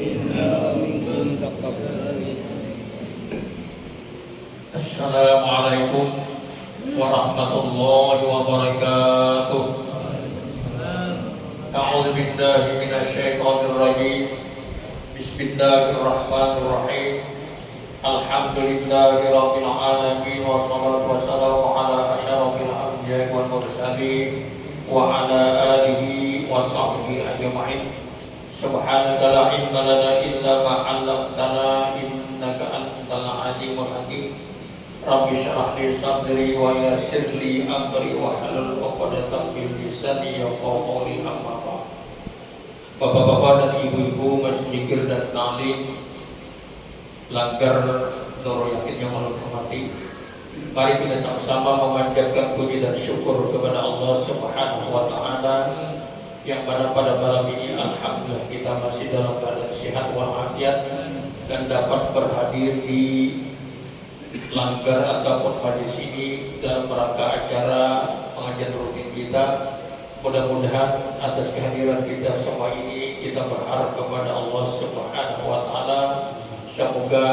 منكم تقبل. Assalamualaikum warahmatullahi wabarakatuh. A'udzu billahi minasyaitonir rajim. Bismillahirrahmanirrahim. Alhamdulillahirabbil alamin wassalatu wassalamu ala asyrafil anbiya'i wal mursalin wa ala alihi wa sahbihi ajma'in. Subhanaka la ilma lana illa ma 'allamtana innaka antal alimul hakim. Rabbi shrah li sadri wa yassir li amri wa hlul 'uqdatam min lisani yafqahu qawli. Amma ba'd. Bapak-bapak dan ibu-ibu masjid dan ta'lim Langgar Nurul Yakin yang hormati, mari kita sama-sama memanjatkan puji dan syukur kepada Allah Subhanahu wa taala yang pada malam ini alhamdulillah kita masih dalam keadaan sehat walafiat dan dapat berhadir di Langgar ataupun majlis ini dalam rangka acara pengajian rutin kita. Mudah-mudahan atas kehadiran kita semua ini kita berharap kepada Allah Subhanahu wa taala semoga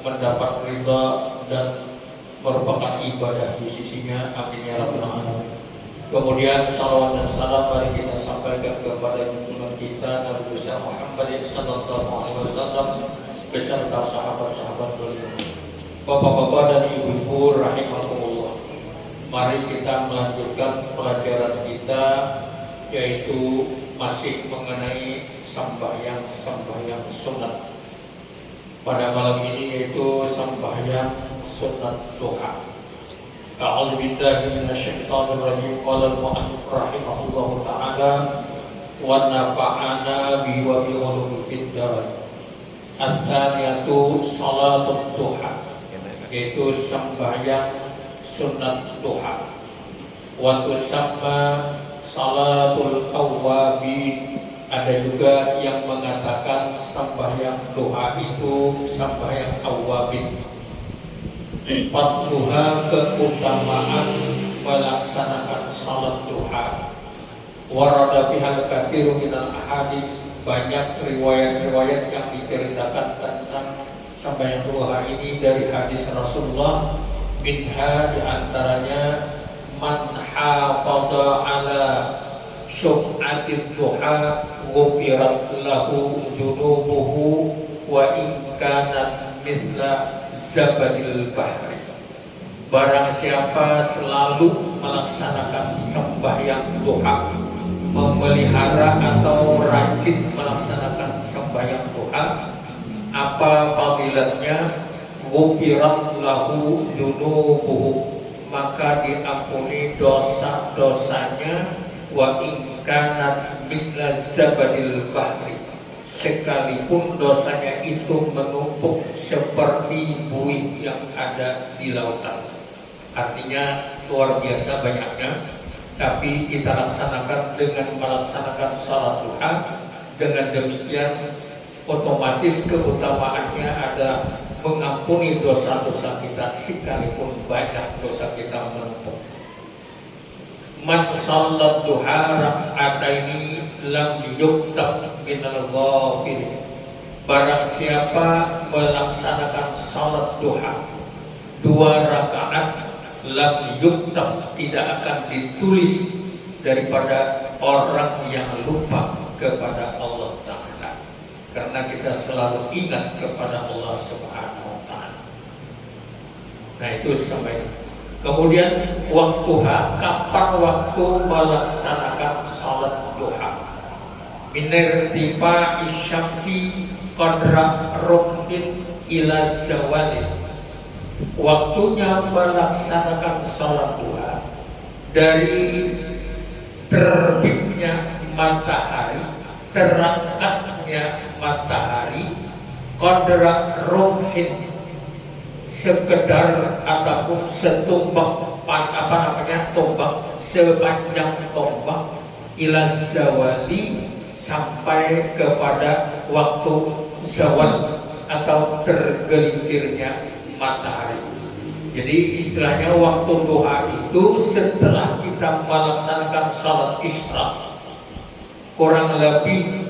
mendapat ridha dan merupakan ibadah di sisinya. Amin ya rabbal alamin. Kemudian salawat dan salam mari kita sampaikan kepada junjungan kita Nabi besar Muhammad sallallahu alaihi wasallam beserta sahabat-sahabat beliau. Bapak-bapak dan ibu-ibu rahimakumullah, mari kita melanjutkan pelajaran kita, yaitu masih mengenai sembahyang sunat. Pada malam ini yaitu sembahyang sunat duha. A'udzu billahi minasyaitonir rajim. Qala al-mu'allif rahimahullahu ta'ala wa nafa'ana bihi wa bi ulumi fid dar. As-saniyatu shalatut duha, yaitu sembahyang sunat duha. Wa tusamma salatul awwabin. Ada juga yang mengatakan sembahyang duha itu sembahyang awwabin. Fadluha, keutamaan melaksanakan salat duha. Warada bihal katsiru minal ahadits, banyak riwayat-riwayat yang diceritakan tentang sembahyang duha ini dari hadis Rasulullah. Minha, diantaranya man hafadha ala syuf'atid duha ghufirat lahu junubuhu wa in kanat mithla zabadil bahri. Barang siapa selalu melaksanakan sembahyang duha, memelihara atau rajin melaksanakan sembahyang duha, apa fadilatnya? Ghufirat lahu junubuhu, maka diampuni dosa-dosanya. Wa in kanat misla zabadil bahri, sekalipun dosanya itu menumpuk seperti buih yang ada di lautan. Artinya luar biasa banyaknya, tapi kita laksanakan dengan melaksanakan salat duha. Dengan demikian otomatis keutamaannya ada mengampuni dosa-dosa kita sekalipun banyak dosa kita menumpuk. Man sallat duha rak'ataini lam yuktab minal ghafil. Barang siapa melaksanakan salat duha 2 rakaat, lam yuktab, tidak akan ditulis daripada orang yang lupa kepada Allah Ta'ala, karena kita selalu ingat kepada Allah Subhanahu wa ta'ala. Nah itu sampai. Kemudian waktuha, kapan waktu melaksanakan salat duha? Minertifa isyamsi qadra rumhin ila zawalin. Waktunya melaksanakan salat duha dari terbitnya matahari, terangkatnya matahari, qadra rumhin, sekedar ataupun setumbak tombak, sepanjang tombak, ila zawali, sampai kepada waktu zawal atau tergelincirnya matahari. Jadi istilahnya waktu duha itu setelah kita melaksanakan salat isyraq kurang lebih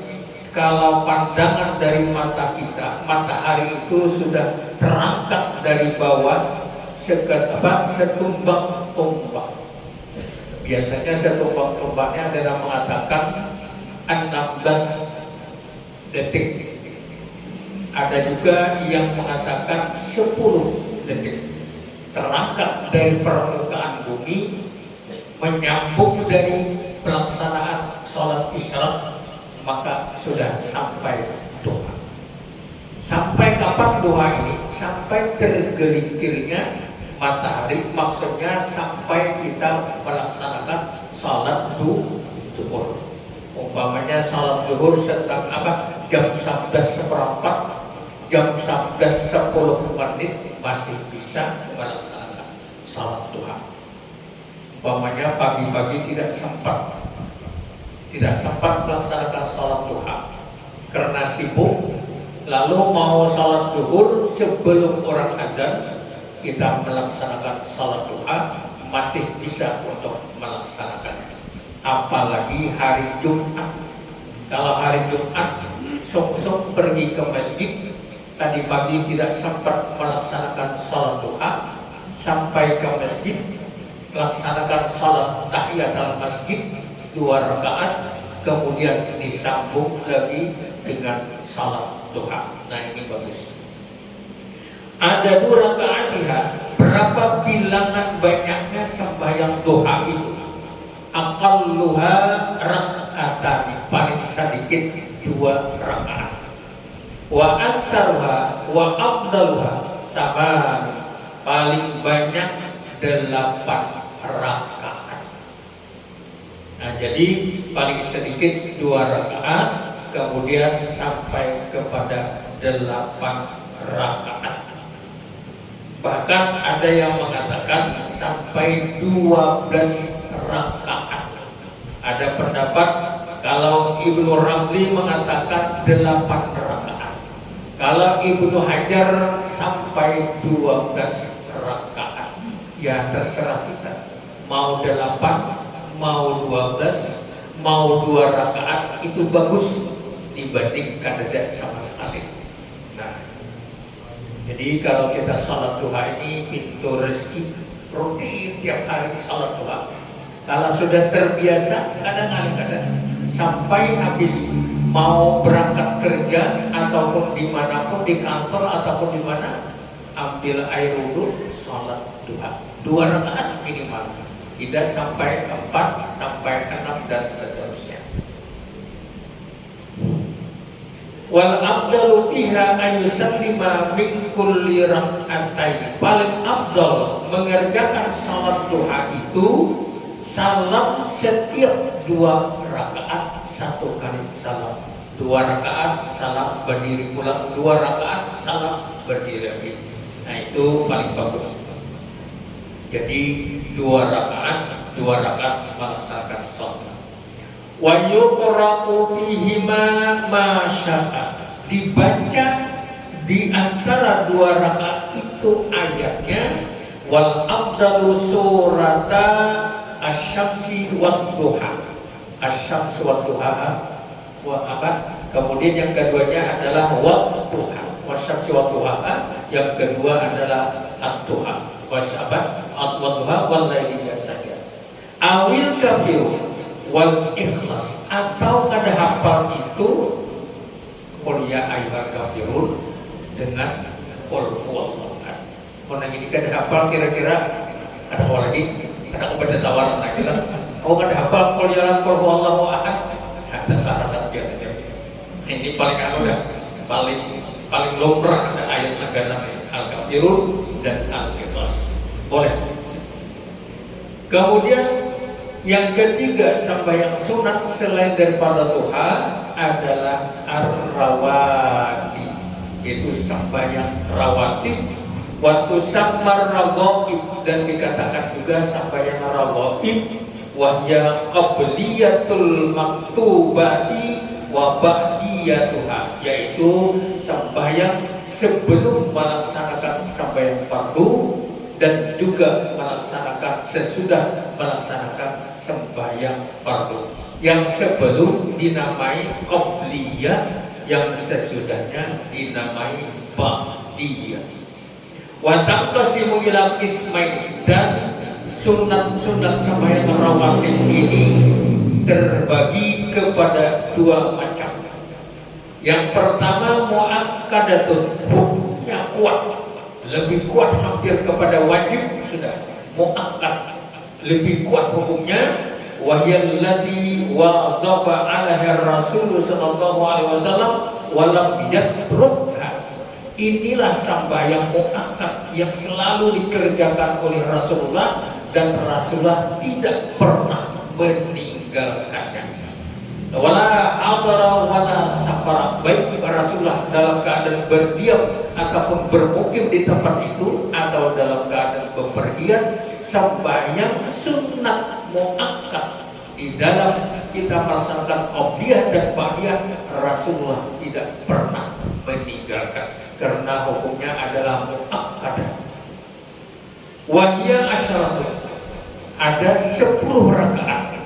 kalau pandangan dari mata kita, matahari itu sudah terangkat dari bawah setumbang tombak. Biasanya setumbang tombaknya adalah mengatakan 16 detik. Ada juga yang mengatakan 10 detik. Terangkat dari permukaan bumi, menyambung dari pelaksanaan sholat isyraq, maka sudah sampai doa. Sampai kapan doa ini? Sampai tergelincirnya matahari, maksudnya sampai kita melaksanakan sholat zuhur. Umpamanya sholat zuhur sedang jam 11:04, jam 11:10 masih bisa melaksanakan sholat duha. Umpamanya pagi-pagi tidak sempat melaksanakan sholat duha karena sibuk, lalu mau sholat zuhur sebelum orang adzan, kita melaksanakan sholat duha, masih bisa untuk melaksanakannya. Apalagi hari Jumat. Kalau hari Jumat sok-sok pergi ke masjid, tadi pagi tidak sempat melaksanakan sholat duha, sampai ke masjid melaksanakan sholat tahiyatul masjid 2 rakaat, kemudian disambung lagi dengan sholat duha. Nah, ini bagus. Ada 2 rakaat ya. Berapa bilangan banyaknya sembahyang duha itu? Aqalluha rak'atani, paling sedikit 2 rakaat. Wa aksaruha wa afdaluha sama, paling banyak 8 rakaat. Nah, jadi paling sedikit 2 rakaat, kemudian sampai kepada 8 rakaat. Bahkan ada yang mengatakan sampai 12 rakaat. Ada pendapat kalau Ibnu Ramli mengatakan 8 rakaat. Kalau Ibnu Hajar sampai 12 rakaat. Ya terserah kita, mau 8, mau 12, mau 2 rakaat, itu bagus dibandingkan tidak sama sekali. Nah, jadi kalau kita sholat duha ini pintu rezeki, rutin tiap hari sholat duha. Kalau sudah terbiasa, kadang-kadang sampai habis mau berangkat kerja ataupun dimanapun, di kantor ataupun di mana, ambil air wudhu, sholat duha 2 rakaat minimal, tidak sampai 4, sampai 6 dan seterusnya. Wal afdalu fiha ayusallima min kulli rak'atain. Paling afdal mengerjakan salat duha itu salam setiap 2 rakaat, 1 kali salam. 2 rakaat salam berdiri pulang, 2 rakaat salam berdiri lagi. Nah, itu paling bagus. Jadi 2 rakaat melaksanakan salat. Wa yuqra'u fihima ma sya'a, dibaca di antara 2 rakaat itu ayatnya. Wal afdalu surata asy-syamsi wad duha. Asy-syamsu wad duha wa apa? Kemudian yang keduanya adalah wad duha. Wasy-syamsi wad duha, yang kedua adalah ad-duha. Wasyabat ad-duha wal laili saja. Awil kafirun wal ikhlas, atau kada hafal itu qul ya ayyuhal kafirun dengan qul huwallahu ahad. Kalau ini kada hafal, kira-kira ada apa lagi? Ada obat tawaran lagi lah. Oh, kada hafal qul ya qul huwallahu ahad, ada salah-salah saja. Ini paling dah, paling lumrah ada ayat negara al-kafirun dan al-ikhlas. Boleh. Kemudian yang ketiga, sembahyang sunat selain daripada duha adalah ar-rawatib, yaitu sembahyang rawatib. Waktu samar raghaib, dan dikatakan juga sembahyang raghaib, wahya qabliyatul maktubati wa ba'diyatuha, yaitu sembahyang sebelum melaksanakan sembahyang fardu dan juga melaksanakan sesudah melaksanakan sembahyang fardu. yang sebelum dinamai qobliyah, yang sesudahnya dinamai ba'diyah. Wa taqsimu ila qismain, dan sunat-sunat sembahyang rawatib ini terbagi kepada dua macam. Yang pertama muakkadatun, hukumnya kuat, lebih kuat, hampir kepada wajib sudah, muakkad, lebih kuat hukumnya. Wahyallati wadhaba 'alaiha Rasul sallallahu alaihi wasallam wa lam yatrukha. Inilah sembahyang muakkad yang selalu dikerjakan oleh Rasulullah dan Rasulullah tidak pernah meninggalkannya. Wala hadara wala safara, baik Rasulullah dalam keadaan berdiam ataupun bermukim di tempat itu atau dalam keadaan bepergian, sembahyang sunat muakkad di dalam kita melaksanakan qobliyah dan ba'diyah, Rasulullah tidak pernah meninggalkan karena hukumnya adalah muakkad. Wahya asyaratun, ada 10 rakaat.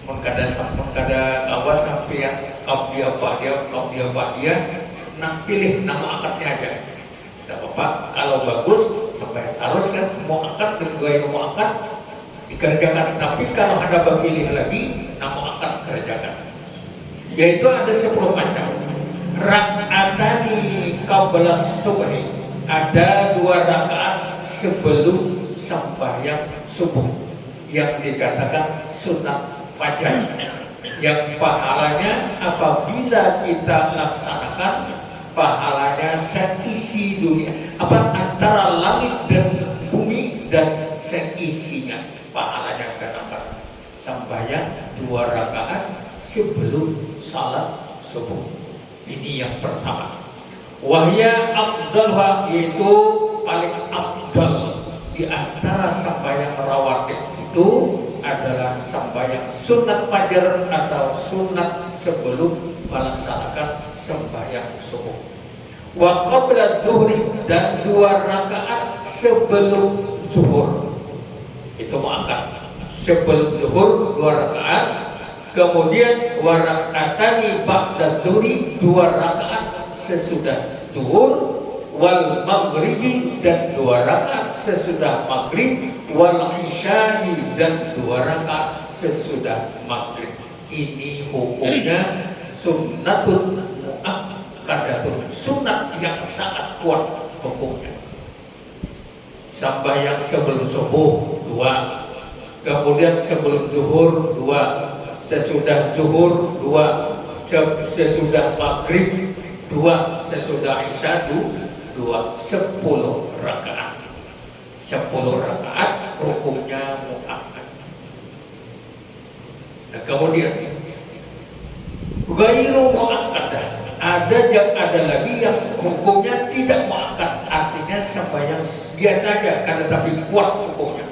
Mengkada awas sampai yang qobliyah ba'diyah, nah pilih nama akadnya aja. Tidak apa-apa, kalau bagus sampai harus kan muakkad dan gaya muakkad dikerjakan. Tapi kalau ada pilih lagi, nama akad kerjakan. Yaitu ada 10 macam. Rak'atani qabla subhi, ada 2 rakaat sebelum sembahyang subuh yang dikatakan sunat fajar, yang pahalanya apabila kita laksanakan, pahalanya seisi dunia, antara langit dan bumi dan seisinya, pahalanya kenapa? Sembahyang 2 rakaat sebelum salat subuh. Ini yang pertama. Wahya afdalha, yaitu paling afdal di antara sembahyang rawatib itu adalah sembahyang sunat fajar atau sunat sebelum melaksanakan sembahyang subuh. Wa qabla zuhri, dan 2 rakaat sebelum zuhur. Itu muakkad. Sebelum zuhur 2 rakaat. Kemudian wa rak'atani ba'da zuhri, 2 rakaat sesudah zuhur. Wal maghribi, dan 2 rakaat sesudah maghrib. Wal isya'i, dan 2 rakaat sesudah maghrib. Ini hukumnya sunnatun muakkadatun, sunat yang sangat kuat hukumnya. Sembahyang sebelum subuh 2, kemudian sebelum zuhur 2, sesudah zuhur 2, sesudah maghrib 2, sesudah isya 2, 10 rakaat. 10 rakaat hukumnya muakkad. Nah, kemudian ghairu muakkadah, ada lagi yang hukumnya tidak muakkad, artinya sembahyang biasa saja karena tapi kuat hukumnya.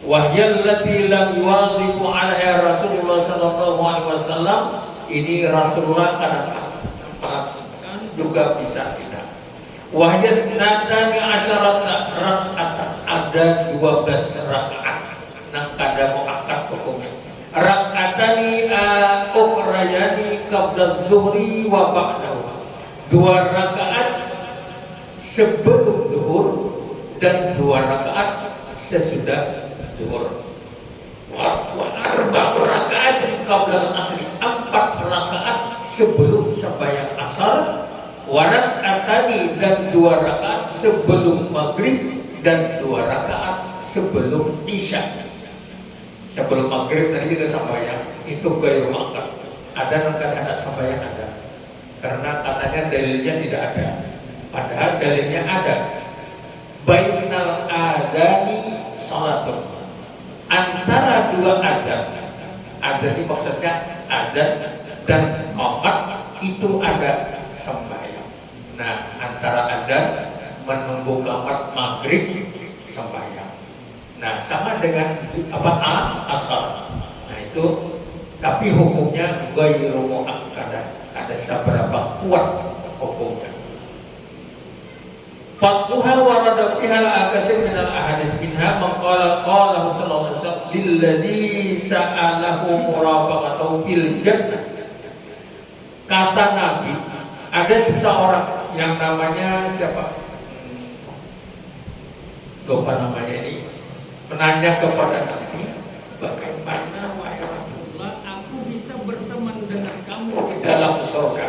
Wahyallati lam yuwadhibu 'alaiha Rasulullah sallallahu alaihi wasallam, ini Rasulullah kadang-kadang juga bisa tidak. Wahya sunatani asyarat raka'atan, ada 12 rakaat nang kada muakkad hukumnya. Raka'atani ukhrayani qabla zuhri wa ba'dahu, 2 rakaat sebelum zuhur dan 2 rakaat sesudah zuhur. Wa arba'u rakaat qabla al-asri, 4 rakaat sebelum sembahyang asar. Wa raka'atani, dan 2 rakaat sebelum maghrib dan 2 rakaat sebelum isya. Sebelum maghrib tadi kita sembahyang itu gaya muakkad. Ada ada sembahyang ada, karena katanya dalilnya tidak ada, padahal dalilnya ada. Bainal adani salatun, antara 2 adzan, adzan ini maksudnya adzan dan qomat itu ada sembahyang. Nah, antara adzan menunggu qomat maghrib sembahyang. Nah, sama dengan asar. Nah, itu tapi hukumnya ghairu muakkadah, ada seberapa kuat hukumnya. Fatuha warada bihal akasir minal ahadis minha maqala qala sallallahu alaihi wasallam lilladzi sa'alahu murafaqatahu fil jannah. Kata Nabi, ada seseorang yang namanya siapa? Lupa namanya ini. Menanya kepada Nabi, bagaimana wahai Rasulullah aku bisa berteman dengan kamu di dalam surga?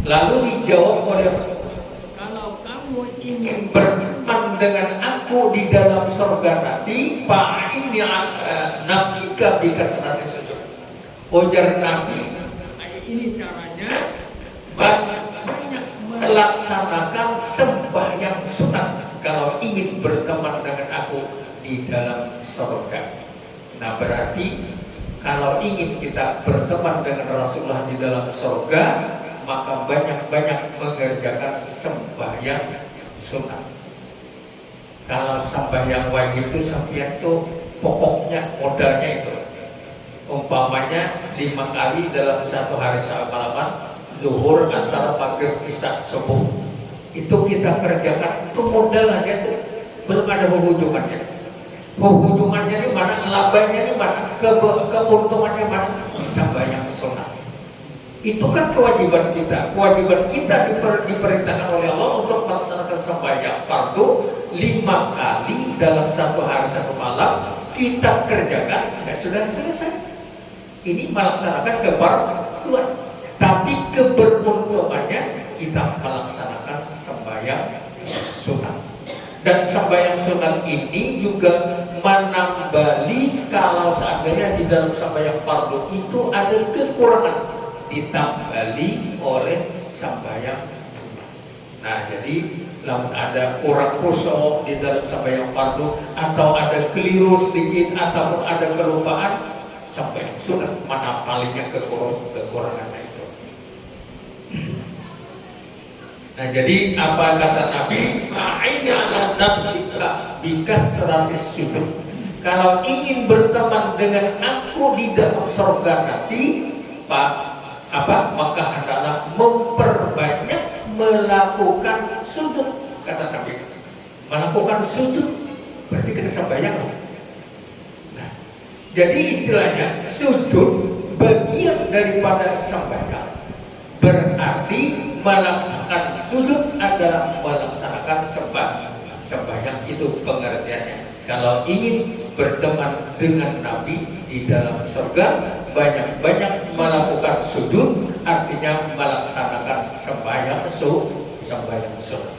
Lalu dijawab oleh Rasulullah, kalau kamu ingin berteman dengan aku di dalam surga nanti, fa'inni nafsika bi kasrati sujud. Ujar Nabi, ini caranya banyak melaksanakan sembahyang sunat kalau ingin berteman dengan aku di dalam surga. Nah, berarti kalau ingin kita berteman dengan Rasulullah di dalam surga, maka banyak-banyak mengerjakan sembahyang sunat. Kalau sembahyang wajib itu sampai itu pokoknya modalnya itu. Umpamanya 5 kali dalam satu hari semalam, zuhur, asar, maghrib, isya, subuh. Itu kita kerjakan, itu modal aja tuh, belum ada hubungannya. Hubungannya di mana, labanya di mana, keuntungannya mana, bisa banyak sunat. Itu kan kewajiban kita. Kewajiban kita diperintahkan oleh Allah untuk melaksanakan sembahyang fardu 5 kali dalam satu hari satu malam. Kita kerjakan, ya sudah selesai. Ini melaksanakan kefarduan. Tapi keberuntungannya kita melaksanakan sembahyang sunat. Dan sembahyang sunat ini juga menambali kalau seandainya di dalam sembahyang fardu itu ada kekurangan, ditambali oleh sembahyang sunat. Nah, jadi namun ada kurang khusyuk di dalam sembahyang fardu, atau ada keliru sedikit, ataupun ada kelupaan, sembahyang sunat menambalinya kekurangan itu. Nah, jadi apa kata Nabi? Fa'inni ala nafsika bi kasratis sujud. Kalau ingin berteman dengan aku di dalam surga nanti, maka adalah memperbanyak melakukan sujud. Kata Nabi, melakukan sujud berarti kena sembahyang. Nah, jadi istilahnya sujud bagian daripada sembahyang. Berarti melaksanakan sujud adalah melaksanakan sembahyang, itu pengertiannya. Kalau ingin berteman dengan Nabi di dalam surga, banyak-banyak melakukan sujud, artinya melaksanakan sembahyang sunat.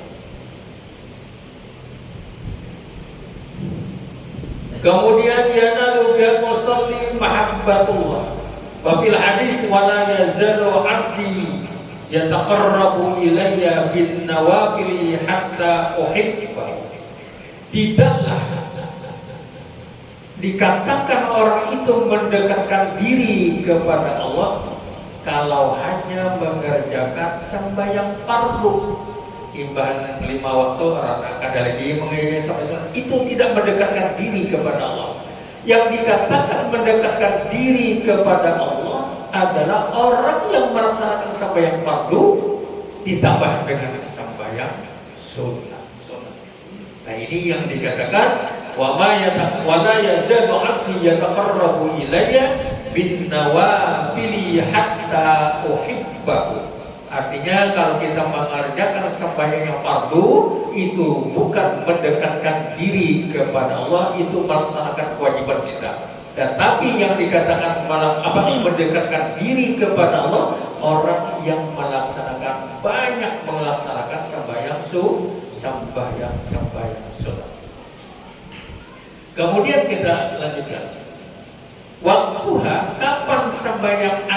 Kemudian yanalu bil musalli mahabbatullah. Wa fil hadis wala yazalu 'abdi yataqarrabu ilayya bin nawafili hatta uhibba. Tidaklah dikatakan orang itu mendekatkan diri kepada Allah kalau hanya mengerjakan sembahyang fardu. Imbahan 5 waktu orang ada lagi mengerjakan itu tidak mendekatkan diri kepada Allah. Yang dikatakan mendekatkan diri kepada Allah adalah orang yang melaksanakan sembahyang fardu ditambah dengan sembahyang sunat. Nah, ini yang dikatakan wala yazadu 'abdi yataqarrabu ilayya bin nawafili hatta uhibbahu. Artinya kalau kita mengerjakan sembahyang yang fardu itu bukan mendekatkan diri kepada Allah, itu melaksanakan kewajiban kita. Tetapi yang dikatakan mendekatkan diri kepada Allah, orang yang banyak melaksanakan sembahyang sunat. Kemudian kita lanjutkan. Waktuha, kapan sembahyang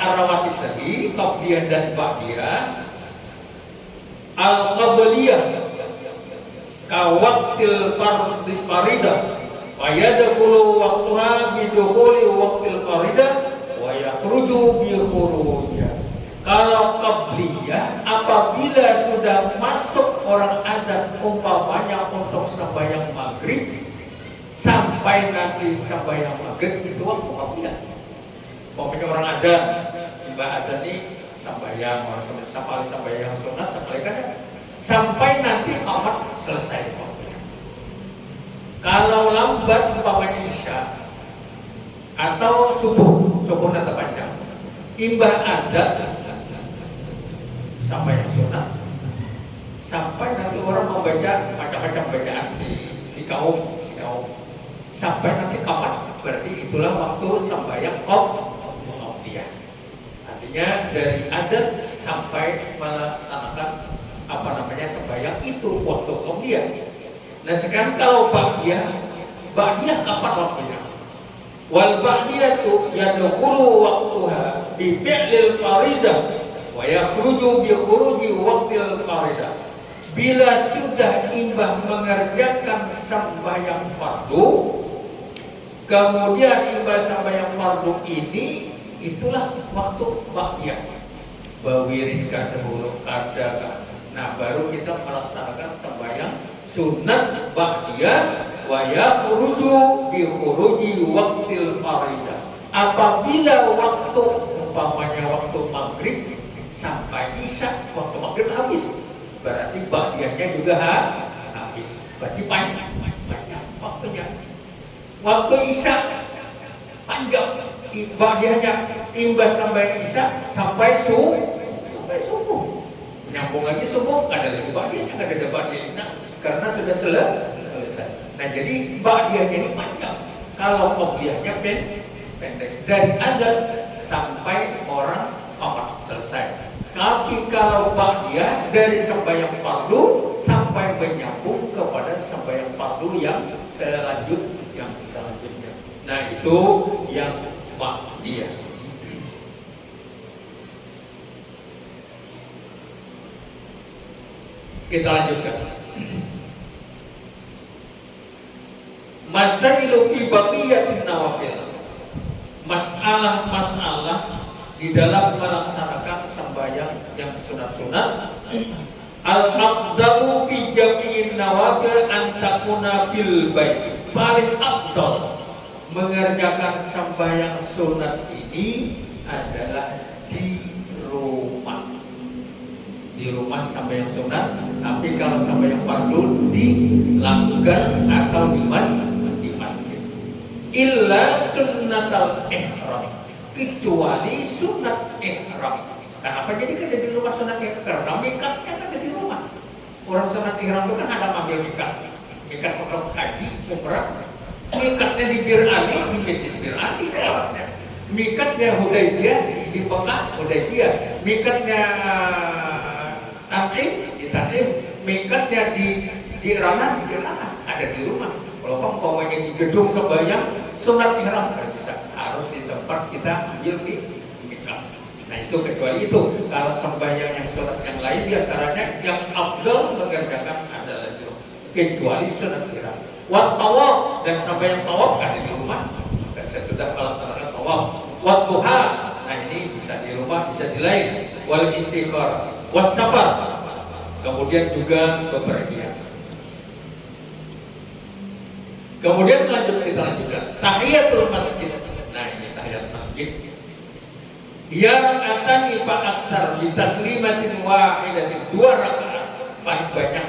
arawatib tadi, qabliyah dan ba'diyah. Al-qabliyah kawaktil faridah wa yadkhulu waqtuha bidukhuli waqtil faridah wa yakhruju bi khurujha. Kalau qabliyah apabila sudah masuk orang azan umpamanya untuk sembahyang maghrib sampai nanti sembahyang maghrib, itu waktu qabliyah. Umpamanya orang azan, mbak azan ini sembahyang sembahyang sunat sampai nanti qamat selesai waktunya. Kalau lambat umpamanya isya atau subuh tetap panjang, imbah adat sampai yang sunat, sampai nanti orang membaca macam-macam bacaan si kaum, sampai nanti kapan? Berarti itulah waktu sembahyang dia. Artinya dari adat sampai melaksanakan sembahyang itu waktu dia. Nah sekarang kalau ba'diyah kapan waktunya? Wal ba'diyatu yadkhulu waqtuha bi fi'lil faridah wa yakhruju bi khuruji waqtil faridah. Bila sudah imbah mengerjakan sembahyang fardu, kemudian imbah sembahyang fardu ini itulah waktu ba'diyah. Bawiridkan dahulu kadang. Nah baru kita melaksanakan sembahyang sunat ba'diyah wa yakhruju bi khuruji waqtil faridah. Apabila waktu umpamanya waktu maghrib sampai isya, waktu maghrib habis, berarti ba'diyahnya juga habis. Berarti panjang waktunya. Waktu isya panjang, ba'diyahnya imbas sampai isya sampai subuh. Nyambung lagi subuh, ada lagi ba'diyahnya, ada ba'diyah isya karena sudah selesai. Nah jadi ba'diyahnya ini panjang. Kalau qobliyahnya pendek dari azan sampai orang selesai. Tapi kalau ba'diyah dari sembahyang fardu sampai menyambung kepada sembahyang fardu yang selanjutnya. Nah itu yang ba'diyah. Kita lanjutkan. Masailu fi baqiyatin nawafil. Masalah di dalam melaksanakan sembahyang yang sunat-sunat. Al-afdalu fi jami'in nawafil an takuna fil bait. Paling afdal mengerjakan sembahyang sunat ini adalah di rumah. Di rumah sembahyang sunat, tapi kalau sembahyang fardu di langgar atau di masjid. Illa sunnatal ihram, kecuali sunat ihram. Kenapa jadi ada di rumah sunat ihram? Karena mikatnya ada di rumah. Orang sunat ihram itu kan ada ambil mikat orang haji, umrah. Mikatnya di Bir Ali, di Masjid Bir Ali. Mikatnya Hudaybiyah di Mekah, Hudaybiyah. Mikatnya Tan'im di Tan'im. Mikatnya di Rana, ada di rumah. Kalau umpamanya di gedung sembahyang sunat ihram tidak bisa, harus di tempat kita ambil di mikat. Nah itu kecuali itu. Kalau sembahyang yang sunat yang lain diantaranya yang afdal mengerjakan adalah itu, kecuali sunat ihram. Wat tawaf, dan sembahyang tawaf ada di rumah. Dan saya sudah melaksanakan tawaf. Wat duha, nah ini bisa di rumah, bisa di lain. Wal istighfar, was safar, kemudian juga bepergian. Kemudian kita lanjutkan tahiyatul masjid. Nah ini tahiyat masjid. Ya atani fa aksar bi taslimatin wahidatin, 2 rakaat paling banyak.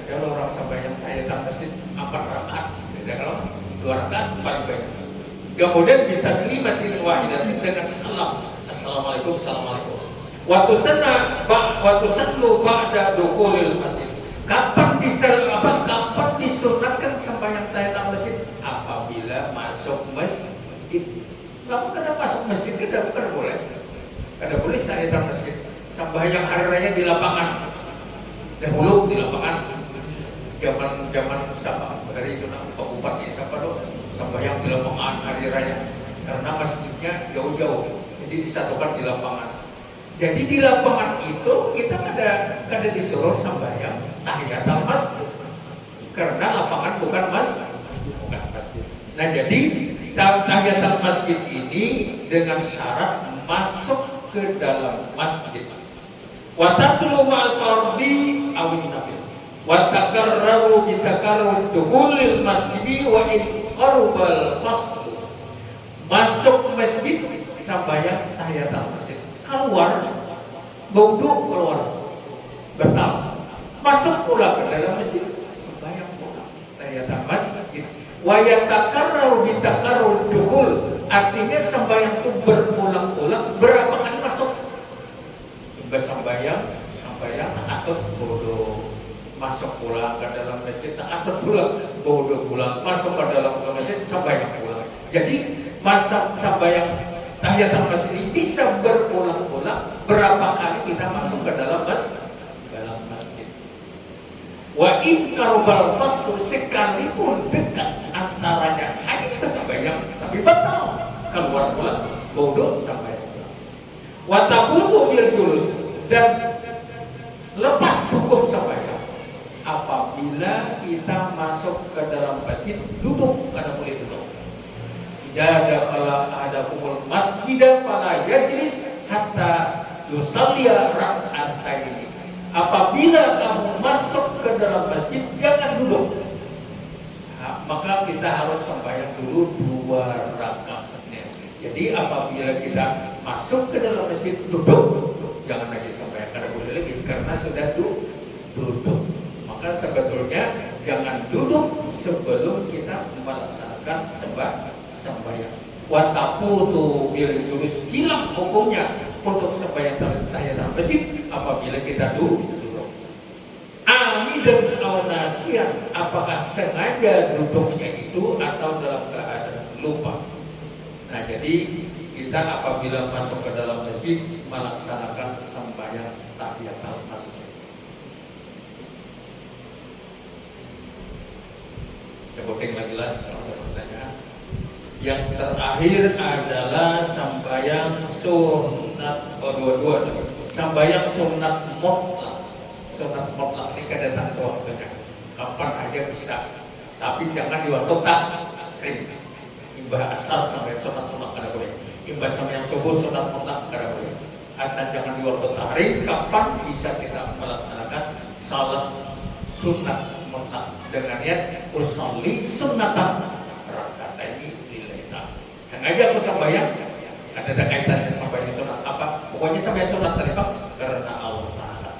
Kalau orang sembahyang tahiyat masjid 4 rakaat, beda kalau 2 rakaat paling banyak. Kemudian bi taslimatin wahidatin dengan salam, assalamualaikum, assalamualaikum. Waktu sanlu ba'da dukhulil masjid. Kapan disunatkan sembahyang tahiyat masjid? Apabila masuk masjid. Lalu kada masuk masjid kada boleh. Kada boleh tahiyat masjid. Sembahyang hari raya di lapangan. Dahulu di lapangan. Zaman siapa? Dari itu Pak Bupati siapa dong? Sembahyang di lapangan hari raya. Karena masjidnya jauh-jauh. Jadi disatukan di lapangan. Jadi di lapangan itu kita kada disuruh sembahyang tahiyatul masjid, karena lapangan bukan masjid. Nah jadi tahiyatul masjid ini dengan syarat masuk ke dalam masjid. Wa taslu ma'al fardi awin nafil. Wa takarraru bi takarrur dukhulil masjid wa in qarbal fasl. Masuk masjid sembahyang tahiyatul masjid. Keluar bodoh, keluar batal. Masuk pula ke dalam masjid sembahyang pula tahiyatul masjid. Wa yatakarraru bitakarrur dukhul, artinya sembahyang itu berulang-ulang. Berapa kali masuk? Sembahyang atau bodoh, masuk pulang ke dalam masjid, atau pulang bodoh, pulang masuk ke dalam masjid, sembahyang pulang. Jadi masa sembahyang tahiyatul masjid ini bisa berulang-ulang. Berapa kali kita masuk ke dalam masjid? Wa in karubal faslu, sekalipun dekat antaranya hanya kita sembahyang, tapi batal keluar pulang bodoh sembahyang. Wa tabutu bil julus, dan lepas hukum sembahyang apabila kita masuk ke dalam masjid duduk, karena boleh duduk. Jada kala ada kumul masjidah fala yajlis hatta yusalliya rak'ataini. Apabila kamu masuk ke dalam masjid jangan duduk. Nah, maka kita harus sembahyang dulu 2 rakaat. Jadi apabila kita masuk ke dalam masjid duduk, jangan lagi sembahyang, karena boleh lagi karena sudah duduk. Maka sebetulnya jangan duduk sebelum kita melaksanakan sembahyang. Wa taqutu bil julus, hilang hukumnya untuk sembahyang tahiyatul masjid apabila kita duduk. Amidan aw nasiyan, apakah sengaja duduknya itu atau dalam keadaan lupa. Nah, jadi kita apabila masuk ke dalam masjid melaksanakan sembahyang tahiyatul masjid. Sebutin lagi lah kalau ada pertanyaan. Yang terakhir adalah sembahyang sunat, dua-dua, sembahyang sunat mutlak. Sunat mutlak ini kan datang ke waktunya, kapan aja bisa, tapi jangan di waktu takrim. Imbah asal sampai sunat mutlak kada boleh, imbah sampai yang subuh sunat mutlak kada boleh. Asal jangan di waktu tahrim, kapan bisa kita melaksanakan salat sunat mutlak dengan niat usolli sunnatan rakataini lillahi. Sengaja aku sembahyang, ada kaitannya sembahyang sunat apa? Pokoknya sembahyang sunat terima karena Allah Ta'ala.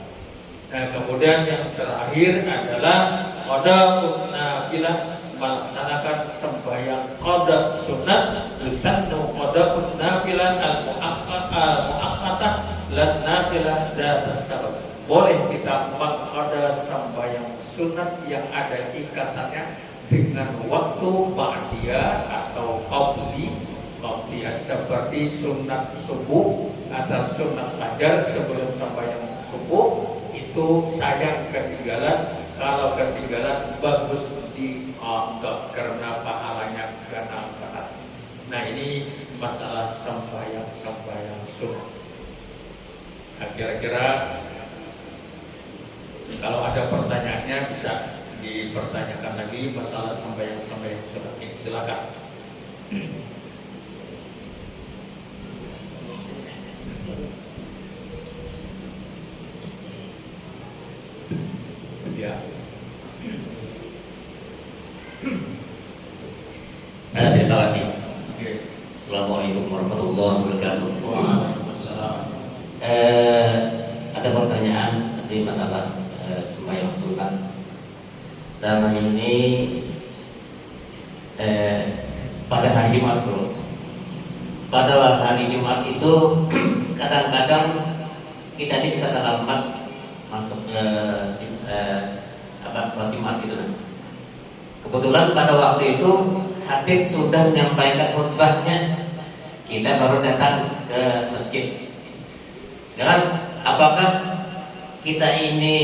Nah, kemudian yang terakhir adalah qada'un nafilah, melaksanakan sembahyang qada sunat. Yusannu qada'un nafilah al-mu'aqqatah lan nafilah datas sabab. Boleh kita mengqada sembahyang sunat yang ada ikatannya dengan waktu ba'diyah atau qabliyah, seperti sunat subuh atau sunat fajar sebelum sembahyang subuh. Itu sayang ketinggalan, kalau ketinggalan bagus diqada karena pahalanya gana banget. Nah, ini masalah sembahyang sunat. Nah, kira-kira kalau ada pertanyaannya bisa dipertanyakan lagi masalah sembahyang sunat ini, silakan. Ya. Terima kasih. Assalamualaikum warahmatullahi wabarakatuh. Waalaikumsalam. Ada pertanyaan di masalah sembahyang sunat. Dalam ini pada hari Jumat, bro. Pada hari Jumat itu kadang-kadang kita ini bisa terlambat masuk ke sholat Jumat gitu kan. Kebetulan pada waktu itu khatib sudah menyampaikan khutbahnya, kita baru datang ke masjid. Sekarang apakah kita ini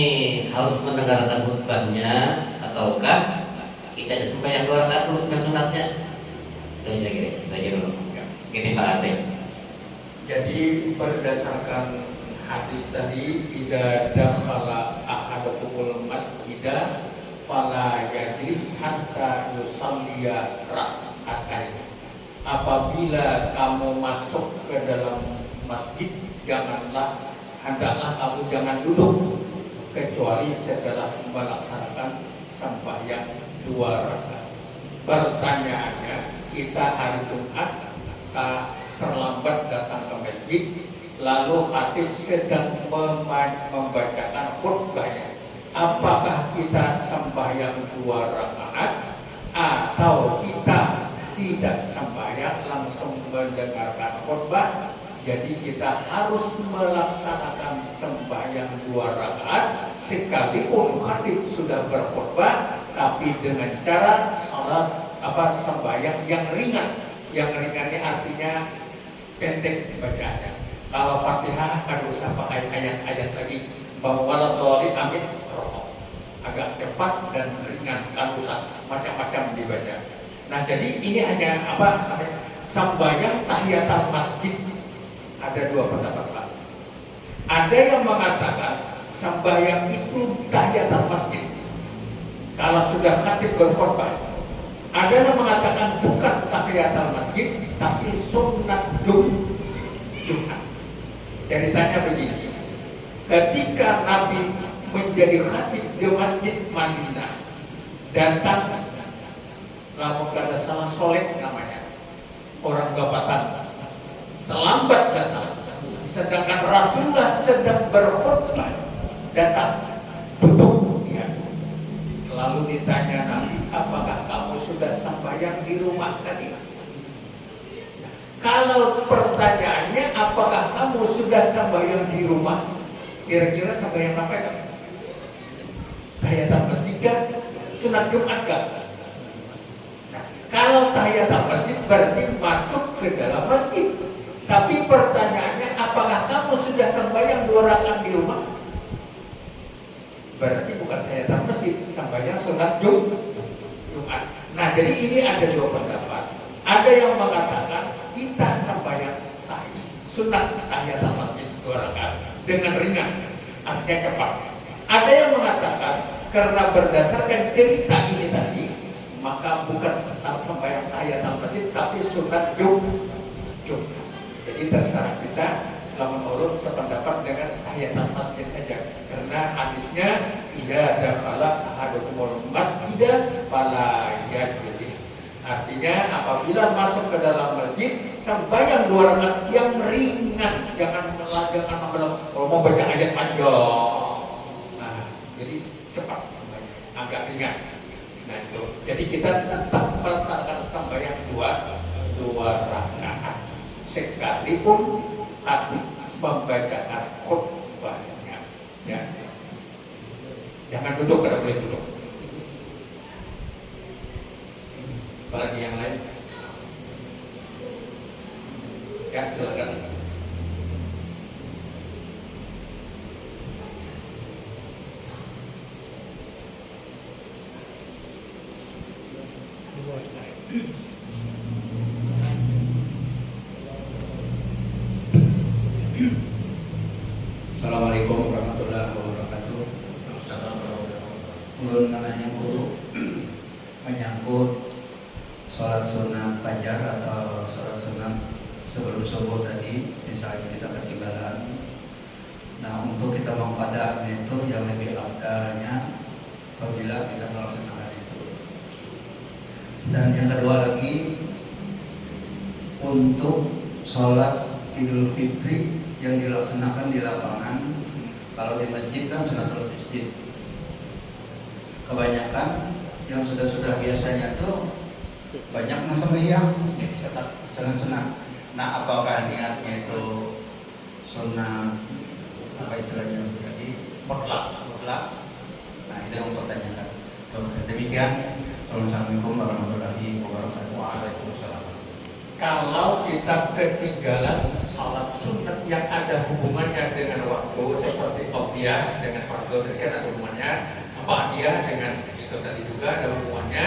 harus mendengarkan khutbahnya ataukah kita sembahyang 2 rakaat sembahyang sunatnya? Itu aja kira-kira dulu. Terima kasih. Jadi berdasarkan hadis tadi, idza dakhala ahadukumul masjidah fala yajlis hatta yusalliya rak'atain. Apabila kamu masuk ke dalam masjid, hendaklah kamu jangan duduk kecuali setelah melaksanakan sembahyang 2 rakaat. Pertanyaannya, kita hari Jumat terlambat datang ke masjid, lalu khatib sedang membacakan khutbahnya. Apakah kita sembahyang 2 rakaat atau atau kita tidak sembahyang langsung mendengarkan khutbah, jadi kita harus melaksanakan sembahyang 2 rakaat sekalipun khatib sudah berkhutbah, tapi dengan cara sembahyang yang ringan. Yang ringannya artinya pendek bacaannya. Kalau Fatihah kan usah pakai ayat-ayat lagi, bahwa amin rokok agak cepat dan ringan, kan usah macam-macam dibaca. Nah, jadi ini hanya sembahyang tahiyatul masjid. Ada 2 pendapat, Pak. Ada yang mengatakan sembahyang itu tahiyatul masjid kalau sudah khatib berkhutbah. Ada yang mengatakan bukan tahiyatul masjid, tapi sunat Jumat. Ceritanya begini, ketika Nabi menjadi khatib di Masjid Madinah, datang, namun kada salah soleh namanya, orang Bapatan, terlambat datang, sedangkan Rasulullah sedang berkhutbah, datang, duduk dia. Lalu ditanya Nabi, apakah kamu sudah sembahyang di rumah tadi? Kalau pertanyaannya apakah kamu sudah sembahyang di rumah, kira-kira sembahyang apa ya? Tahiyatul masjid kan? Sunat Jumat kan? Nah, kalau tahiyatul masjid berarti masuk ke dalam masjid. Tapi pertanyaannya apakah kamu sudah sembahyang 2 rakaat di rumah? Berarti bukan tahiyatul masjid, sembahyang sunat Jumat. Nah, jadi ini ada 2 pendapat. Ada yang mengatakan kita sembahyang sunat tahiyatul masjid 2 rakaat dengan ringan, artinya cepat. Ada yang mengatakan karena berdasarkan cerita ini tadi, maka bukan sembahyang tahiyatul masjid, tapi sunat Jumat. Jadi terserah kita menurut sependapat dengan tahiyatul masjid saja. Karena hadisnya idza dakhala ahadukumul masjid fala yajlis. Artinya apabila masuk ke dalam masjid, sembahyang 2 rakaat yang ringan, jangan kalau mau baca ayat panjang. Nah, jadi cepat sembahyang, agak ringan. Nah itu, jadi kita tetap melaksanakan sembahyang 2 rakaat sekalipun habis membacakan khutbahnya. Ya, jangan duduk, kada boleh duduk. Apalagi yang lain? Ya, silakan. Assalamualaikum warahmatullahi wabarakatuh. Ulun nanya guru menyangkut sholat sunat fajar atau sholat sunat sebelum subuh tadi, misalnya kita ketinggalan. Nah, untuk kita mengqadanya itu yang lebih afdalnya apabila kita melaksanakan itu. Dan yang kedua lagi, untuk sholat Idul Fitri yang dilaksanakan di lapangan, kalau di masjid kan sunatul masjid. Kebanyakan yang sudah biasanya tuh banyak sembahyang sunat. Nah, apakah niatnya itu sunat apa istilahnya jadi mutlak? Nah, itu yang mempertanyakan. Demikian. Assalamualaikum warahmatullahi wabarakatuh. Waalaikumsalam. Kalau kita ketinggalan salat sunat yang ada hubungannya dengan waktu seperti qobliyah dengan fardhu tadi kan ada hubungannya, ba'diyah dengan itu tadi juga ada hubungannya,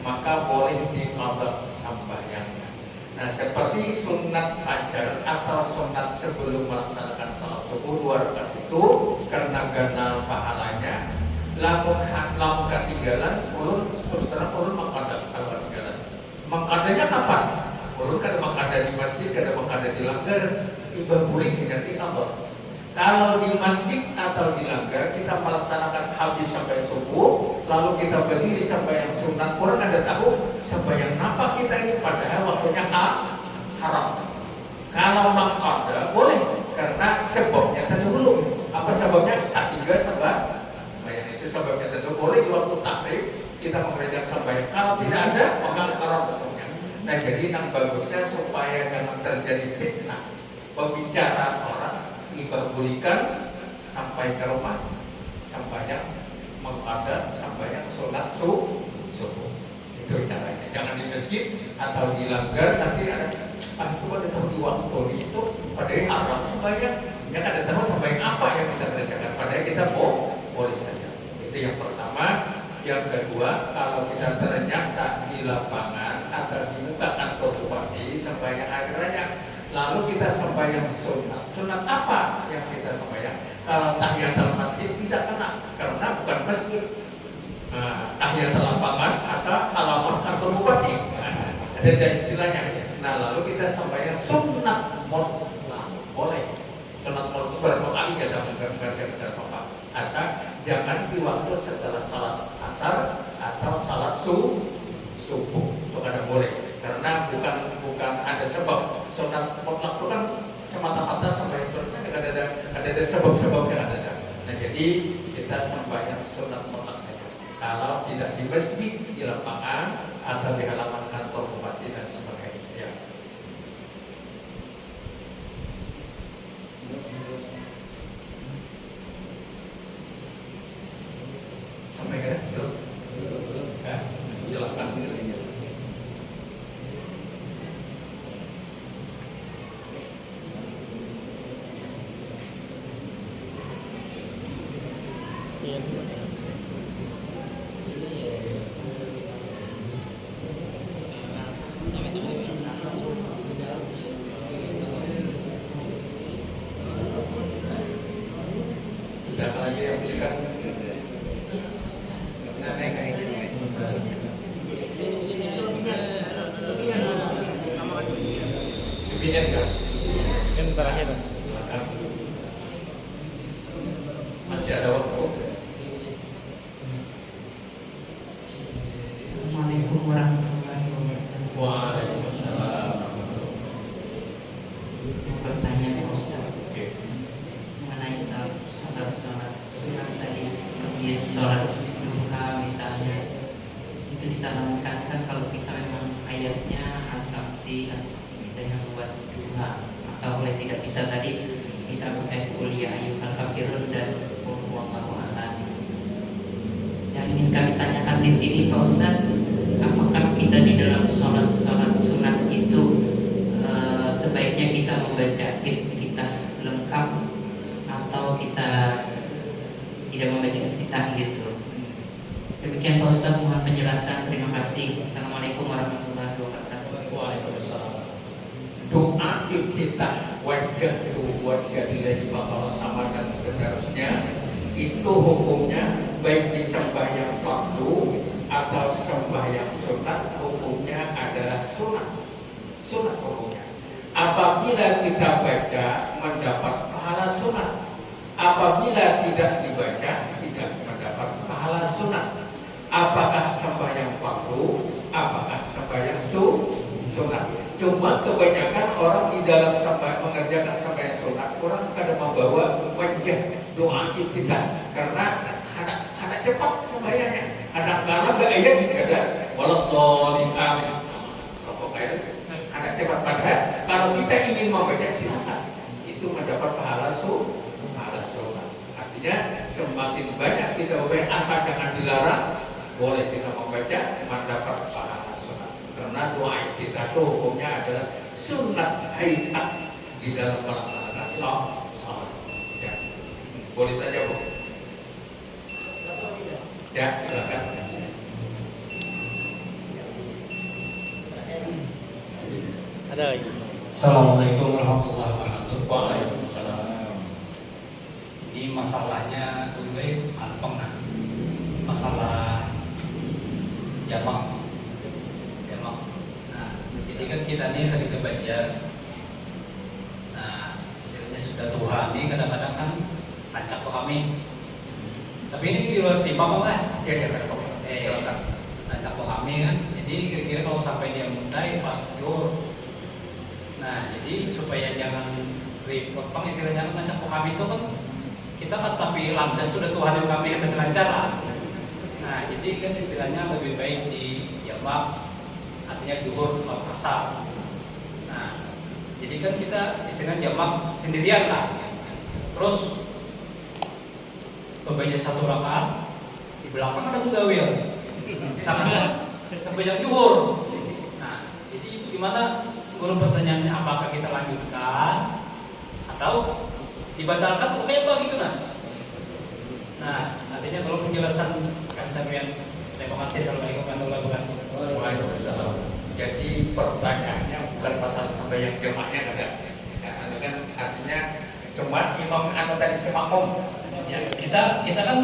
maka boleh diqadha sembahyangnya. Nah, seperti sunat fajar atau sunat sebelum melaksanakan salat subuh 2 rakaat itu karena ganal pahalanya, lamun ketinggalan ulun terus terang ulun mengqadha kalau ketinggalan. Mengqadhanya kapan? Ulun kada mengqadha di masjid, kada mengqadha di langgar, ibadah boleh ganti qadha. Kalau di masjid atau di langgar kita melaksanakan habis sampai subuh, lalu kita berdiri sampai yang sunat, orang ada tahu sampai yang napa kita ini padahal waktunya haram. Kalau mengqadha boleh karena sebabnya terdahulu. Apa sebabnya? K3 sebab. Itu sebabnya tentu boleh di waktu takbir kita mengerjakan sembahyang. Kalau tidak ada, maka terjadi fitnah, pembicaraan orang diperbolehkan sampai ke rumah, sembahyang menghadap, sembahyang sholat subuh. Itu caranya. Jangan di masjid atau di langgar, nanti ada itu ada tahu di waktu itu padahal haram sembahyang. Ya kan ada tahu sembahyang apa yang kita kerjakan, padahal kita boleh saja. Itu yang pertama. Yang kedua, kalau kita ternyata di lapangan atau di muka kantor bupati sembahyang akhir raya, lalu kita sembahyang sunat. Sunat apa yang kita sembahyang? Kalau tahiyatul masjid tidak kena karena bukan masjid. Tahiyatul lapangan atau halaman kantor bupati. Ada istilahnya. Nah, lalu kita sembahyang sunat mutlak. Boleh. Sunat mutlak berapa kali kita mengerjakan apa? Asal jangan di waktu setelah salat asar atau salat subuh. Itu kada boleh. Karena bukan ada sebab. Sunat mutlak itu kan semata-mata sembahyang sunatnya ada sebab-sebab yang ada. Nah, jadi kita sembahyang sunat mutlak saja. Kalau tidak di masjid, di lapangan atau di halaman kantor bupati dan sebagainya. Ya. Sampai ke itu? Ya, silakan. Tidak lagi yang bisa. Demikian kan? Yang terakhir. Silakan. Masih ada waktu. Assalamualaikum warahmatullahi wabarakatuh. Waalaikumsalam. Mau bertanya Pak Ustaz Oke. mengenai sholat sunat tadi, seperti sholat duha misalnya, itu disarankan kan kalau bisa memang ayatnya asapsi kita yang buat duha, atau boleh tidak bisa tadi bisa pakai kuliah ayyuhal kafirun dan wallahu a'lam. Yang ingin kami tanyakan di sini Pak Ustaz, apakah kita di dalam sholat sunat itu sebaiknya kita membaca kita lengkap atau kita tidak membaca kita gitu? Demikian Pak Ustaz, mohon penjelasan. Terima kasih. Assalamualaikum warahmatullahi wabarakatuh. Waalaikumsalam. Doa iftitah wajah lillahi bakal sama dan seterusnya itu hukumnya baik di sembahyang fardu atau sembahyang sunat, hukumnya adalah sunat hukumnya. Apabila kita baca mendapat pahala sunat, apabila tidak dibaca tidak mendapat pahala sunat. Apakah sembahyang fardu, apakah sembahyang sunat. Cuma kebanyakan orang di dalam mengerjakan sembahyang sunat, orang kadang membawa wajah doa kita karena anak cepat sembahyangnya. Kadang-kadang ayat tidak ada waladhdallin amin. Anak cepat, padahal kalau kita ingin membaca silakan, itu mendapat pahala sunat. Artinya semakin banyak kita membaca, asal jangan dilarang, boleh kita membaca mendapat pahala sunat. Karena doa kita itu hukumnya adalah sunat hayat di dalam melaksanakan sholat. Ya. Boleh saja Bu. Ya, silakan. Ada lagi. Assalamualaikum warahmatullahi wabarakatuh. Waalaikumsalam. Ini masalahnya gue ampeng nah. Masalah jamak. Nah, jadi kan kita ini sering kebagian. Nah, istilahnya sudah Tuhan ini kadang-kadang kan acak ke kami. Tapi ini di luar timbang kan? Ya, silakan. Acak ke kami kan. Jadi kira-kira kalau sampai dia mundai pas jor. Nah, jadi supaya jangan repot, istilahnya kan acak ke kami itu kan kita kan tapi landas sudah Tuhan yang kami kita kelancaran. Nah, jadi kan istilahnya lebih baik di jamak, artinya duhur asar. Nah, jadi Jadi kan kita istilahnya jamak sendirian lah. Terus pembaca 1 rakaat, di belakang ada mudawil, sama sembahyang zuhur. Nah, jadi itu gimana? Guru pertanyaannya, apakah kita lanjutkan atau dibatalkan? Apa gitu nah, artinya kalau penjelasan kami sampaikan. Terima kasih. Assalamualaikum warahmatullahi wabarakatuh. Waalaikumsalam. Jadi pertanyaannya bukan masalah sembahyang jemaahnya enggak. Karena kan artinya cuma imam anu tadi semakmum. Ya, kita kan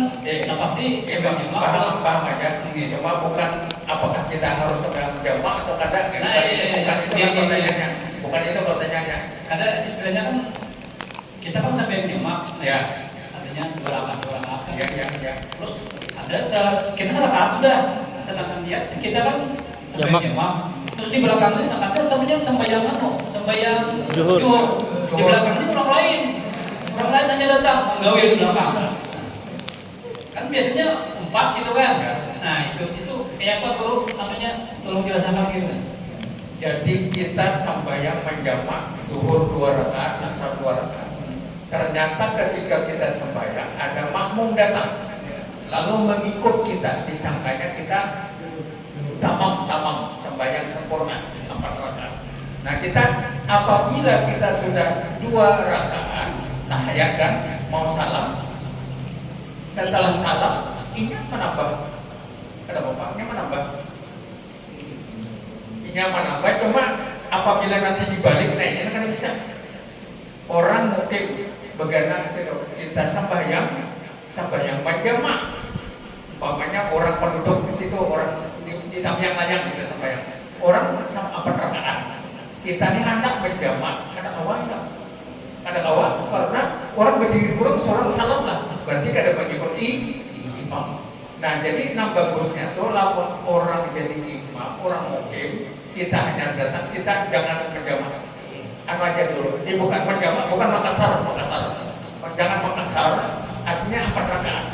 pasti sembahyang jemaah. Paham aja. Cuma bukan apakah kita harus sembahyang jemaah atau kadang. Bukan itu pertanyaannya. Bukan itu pertanyaannya. Karena istilahnya kan kita kan sembahyang jemaah. Ya. Artinya 2 rakaat kan. Ya. Terus ada kita serakaat sudah. Sedangkan dia kita kan sembahyang jemaah. Terus di belakangnya samanya sembahyang zuhur. Di belakangnya orang lain hanya datang menggawe di belakang. Kan biasanya 4 gitu kan. Nah itu kayak apa guru? Namanya tolong jelaskan gitu. Jadi kita sembahyang menjamak zuhur 2 rakaat, asar 2 rakaat. Ternyata ketika kita sembahyang ada makmum datang, lalu mengikut kita, disangkanya kita tamam sembahyang sempurna 4 rakaat. Nah kita apabila kita sudah 2 rakaat tahiyat kan mau salam, setelah salam ini menambah, ada bapaknya menambah, cuma apabila nanti dibalik, nah ini kan bisa orang mungkin bagaimana kita sembahyang menjamak, umpamanya orang penduduk di situ, orang di tamyang-layang kita sembahyang, orang sama 4 rakaat, kita ini anak menjamak, ada kawan karena orang berdiri kurang seorang salam lah, berarti ada bagi imam. Nah jadi bagusnya tuh lawan orang jadi imam, orang mukim, kita hanya datang, kita jangan menjamak. Apa aja dulu? Ini bukan menjamak, bukan Makassar. Jangan Makassar, artinya 4 rakaat.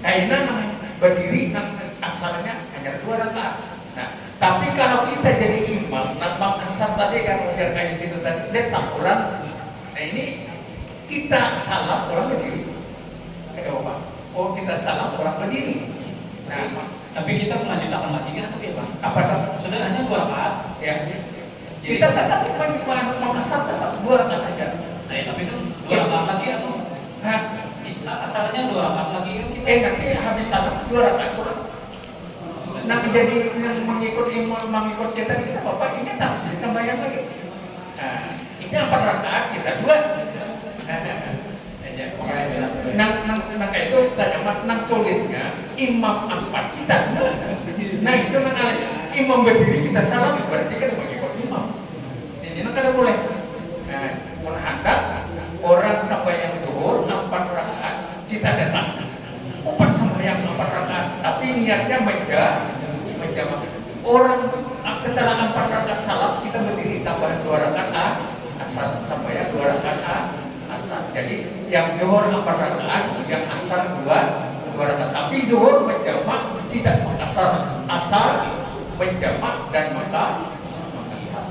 Karena berdiri asalnya hanya 2 rakaat. Nah, tapi kalau kita jadi imam, Makassar tadi kan ujar kayak situ tadi, datang orang. Nah ini kita salam orang berdiri. Kenapa? Oh kita salam orang berdiri. Nah, tapi kita melanjutkan lagi kan atau ya Pak? Apa? Sudah hanya 2 rakaat. Ya. Kita tetap Makassar tetap 2 rakaat aja. Tapi kan 2 rakaat lagi atau? Asalnya 2 rakaat lagi kan kita. Nanti habis salam 2 rakaat kurang. Nanti jadi yang mengikut kita bapak ini harus disembahyang lagi. Nah, ini 4 rakaat kita 2. Nah itu nang solidnya imam 4 kita. Nah itu nang imam berdiri kita salam berarti kan mengikut imam. Ini kan boleh. Nah, menghadap orang sembahyang zuhur 4 rakaat kita datang. 4 sembahyang 4 rakaat, tapi niatnya menjamak. Orang setelah 4 rakaat salam kita berdiri tambahan 2 rakaat asar sembahyang 2 rakaat asar. Jadi yang zuhur 4 rakaat, yang asar 2 rakaat. Tapi zuhur menjamak tidak mengasar, asar menjamak dan maka mengasar.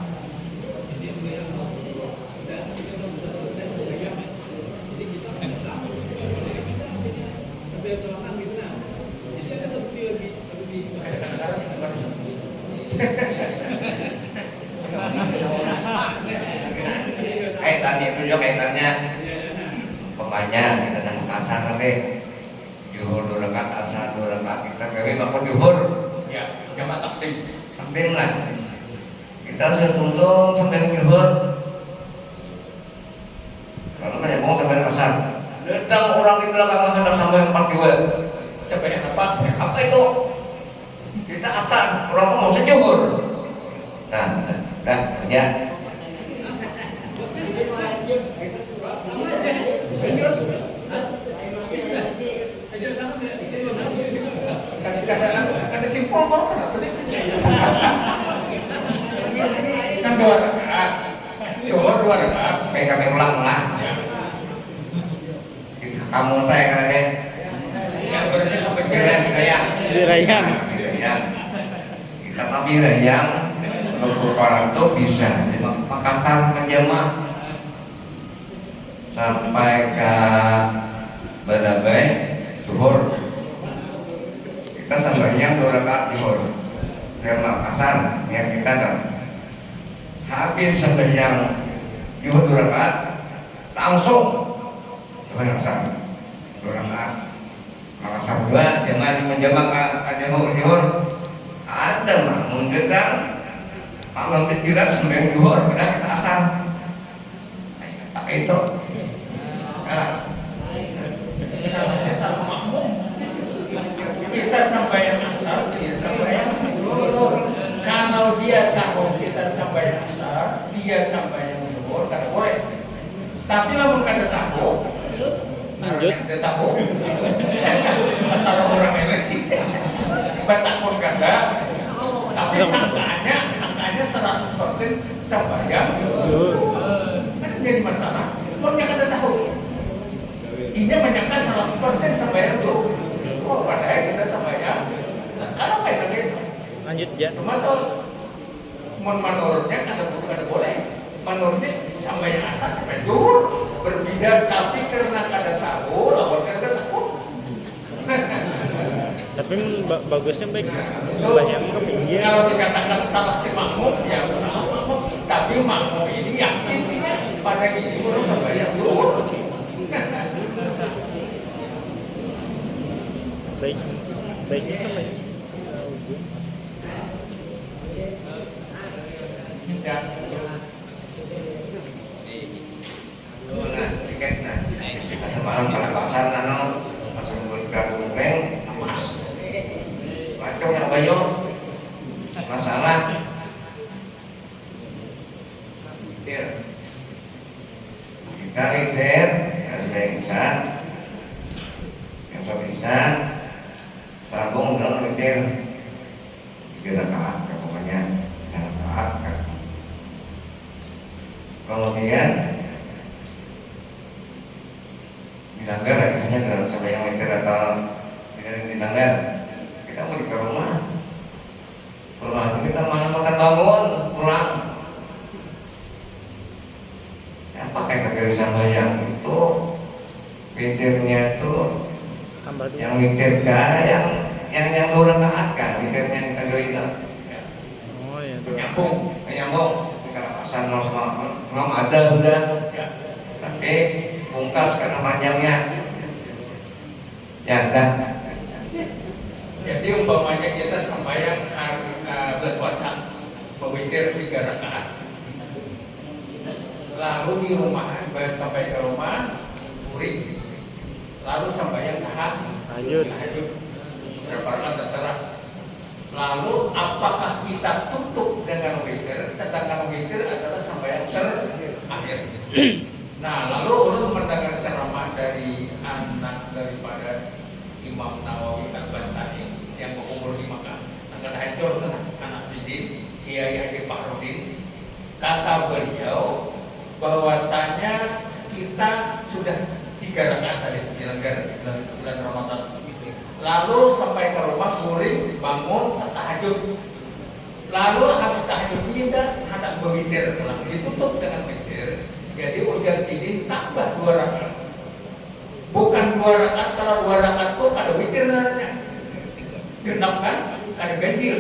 Kaitannya pemanya kita dah kasar nanti zuhur 2 rakaat, asar 2 rakaat, kita gawe makmum zuhur Ya, jamaah takdim lah. Kita sudah tuntung sampai zuhur, kalau banyak mau sampai asar, datang orang di belakang hendak sampai 4 sembahyang apa itu? Kita asar, orang mau zuhur. Nah, dah ya. Ada simpul kok, kan 2 rakaat, zuhur 2 rakaat. Kayak kami ulang lah. Kamu teh kan deh. Yang berarti sampai Birayan. Kita tapi yang kalau orang tuh bisa. Makassar menjelma sampai ke Badabai zuhur. Kita sambayang 2 rakaat zuhur dari Makassar ya kita kan habis sambayang zuhur 2 rakaat langsung sambayang asar 2 rakaat Makassar juga jangan menjelma ke zuhur ada makmum kita makmum kita sambayang zuhur padahal kita asar itu Salahnya sama makmum. Kita sampai asar, dia sampai zuhur. Kalau dia tahu kita sampai asar, dia sampai zuhur, kada boleh. Tapi lamun kada tahu, Lanjut. Kada tahu. Asal orang elit. Batakun kada. Tapi sangkaannya 100% sambayang. Kan jadi masalah. Pokoknya kada tahu. Ini menyangka 100% sambayang itu. Oh, padahal kita sambayang. Sekarang kayak lagi. Lanjut ya. Cuma tuh menurutnya kada boleh. Menurutnya sambayang asar sampai zuhur berbeda, tapi karena kada tahu, lawan kada tahu. Tapi bagusnya baik So, banyak ke pinggir. kalau dikatakan salah si makmum, ya salah makmum. Tapi makmum ini yakin dia pada ini menurut sambayang zuhur. Baiknya sampai ujung. Dan semalam pada pasar nano pasar bergabung emas macam yang banyak masalah ya kita ikhtiar sudah bisa yang sudah bisa sambung dalam ikhtiar 3 rakaat pokoknya 3 rakaat kemudian dilanggar misalnya dalam sembahyang witir atau tidak dilanggar kita mau di rumah itu kita malam makan bangun pulang ya pakai kagak sembahyang itu witirnya tuh Tambah dua. yang witir kah yang 2 rakaat kan witirnya kagak itu Oh ya. nyambung kalau pasal sama ada udah tapi bungkas karena panjangnya ya dah. jadi umpamanya kita sembahyang bulan puasa berwitir 3 rakaat. Lalu di rumah sampai ke rumah murid. Lalu sembahyang tahajud. Berapa rakaat terserah. Lalu apakah kita tutup dengan witir, sedangkan witir adalah sembahyang terakhir. Nah, lalu ulun mendengar ceramah dari anak daripada Imam Nawawi Al-Bantani yang berumur di Makkah. Akan hancur anak Sidin, Kiai Haji Fahrudin. Kata beliau bahwasanya kita sudah 3 rakaat tadi dilanggar bulan Ramadan. Lalu sampai ke rumah murid bangun tahajud. Lalu habis tahajud ini hendak berwitir pulang, ditutup dengan witir. Jadi ujar Sidin tambah 2 rakaat. Bukan 2 rakaat, kalau 2 rakaat itu ada witir namanya. Genap kan, ada ganjil.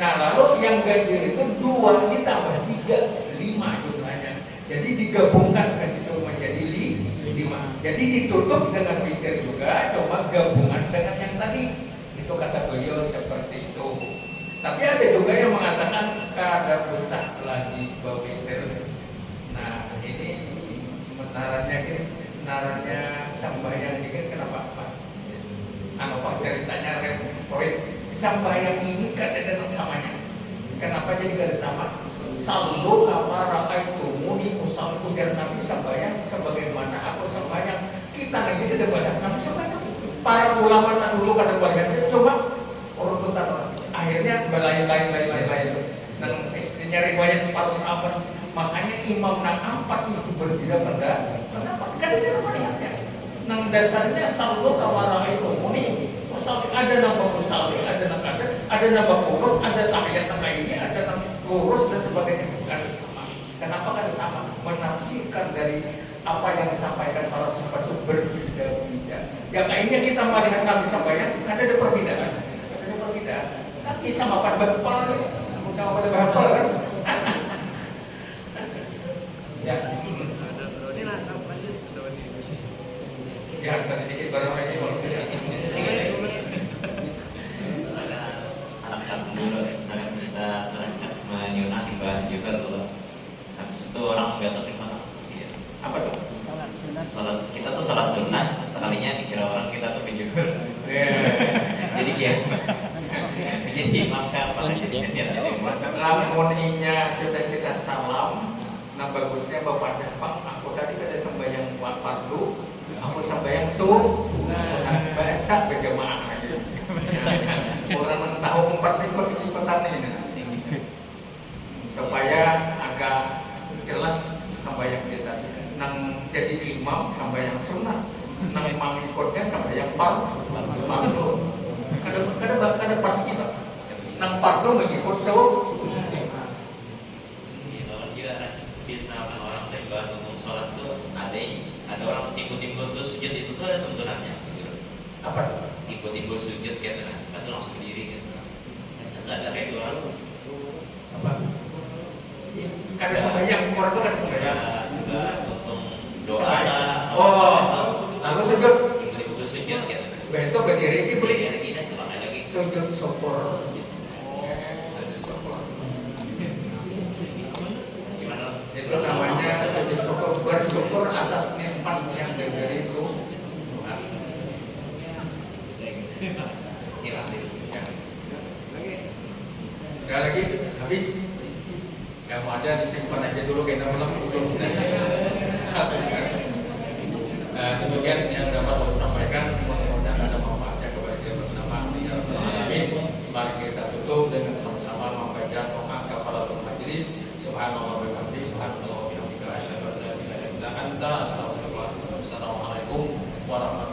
Nah lalu yang ganjil itu 2 ditambah 3, 5 jumlahnya. Jadi digabungkan ke situ menjadi 5. Jadi ditutup dengan witir juga, coba gabungan dengan yang tadi. Itu kata beliau seperti itu. Tapi ada juga yang mengatakan kada usah lagi berwitir. Nah ini narannya sambayang dikit kenapa Pak? Anu Pak ceritanya poin sambayang ini kada ada samanya. Kenapa jadi kada sama? Sallu kama ra'aitumuni usalli, ujar Nabi sambayang sebagaimana aku sambayang. Kita lagi tidak banyak Nabi sambayang. Para ulama tak dulu kada banyak coba urutan orang. Akhirnya berlain-lain. Dan istrinya riwayat para sahabat. Makanya imam nang 4 itu berbeda pada pendapat. Kan ini riwayatnya. Nang dasarnya sallu kama ra'aitumuni usalli, ada nama usalli, ada nama qur'an, ada tahiyat tengah ini, ada nama lurus dan sebagainya, bukan sama. Kenapa kan sama? Menafsirkan dari apa yang disampaikan para sahabat itu berbeda-beda. Yang akhirnya kita melihat Nabi sampai ada perbedaan. Ada perbedaan. Tapi sama pada bahapal kan? Ya. Ya, sedikit barang lagi maksudnya. Anak dulu, misalkan kita terancam menyunahi Mbah juga dulu. Habis itu orang nggak terima. Apa tuh? Salat kita tuh salat sunnah, sekalinya dikira orang kita tuh penjuhur. Jadi kayak jadi imam apa jadi imam. Lamuninya sudah kita salam, nah bagusnya Bapak Jepang, aku tadi kada sembahyang fardu, aku sembahyang sunnah, bahasa berjamaah lagi. Orang tahu ikut-ikutan ini, supaya agak jelas sembahyang kita. Nang jadi imam sembahyang sunnah, nang mengikutnya sembahyang fardu. Kada pas kita. Nang fardu mengikut sunnah. Kalau dia bisa orang tembak untuk sholat tuh ada orang timbul-timbul tuh sujud itu tuh ada tuntunannya. Apa? Timbul-timbul sujud kayak kan tuh langsung berdiri gitu. Nggak ada kayak orang. Apa? Kada sembahyang, orang tuh kada sembahyang. Juga untung doa lah. Lalu sujud. Timbul-timbul sujud gitu. Begitu berdiri itu beli Lagi dan tulang lagi. sujud syukur. Gimana? Itu namanya sujud syukur, bersyukur atas nikmat yang diberiku. Sekali lagi habis. Kamu ada disimpan aja dulu kita belum. Demikian yang dapat saya sampaikan, mudah-mudahan ada manfaatnya kepada kita bersama. Mari kita tutup dengan sama-sama membaca doa kafaratul majelis. Subhanallah wa bihamdihi, subhanallah wa bihamdihi, asyhadu an la ilaha illa anta, astaghfiruka wa atubu ilaik. Assalamualaikum warahmatullahi wabarakatuh.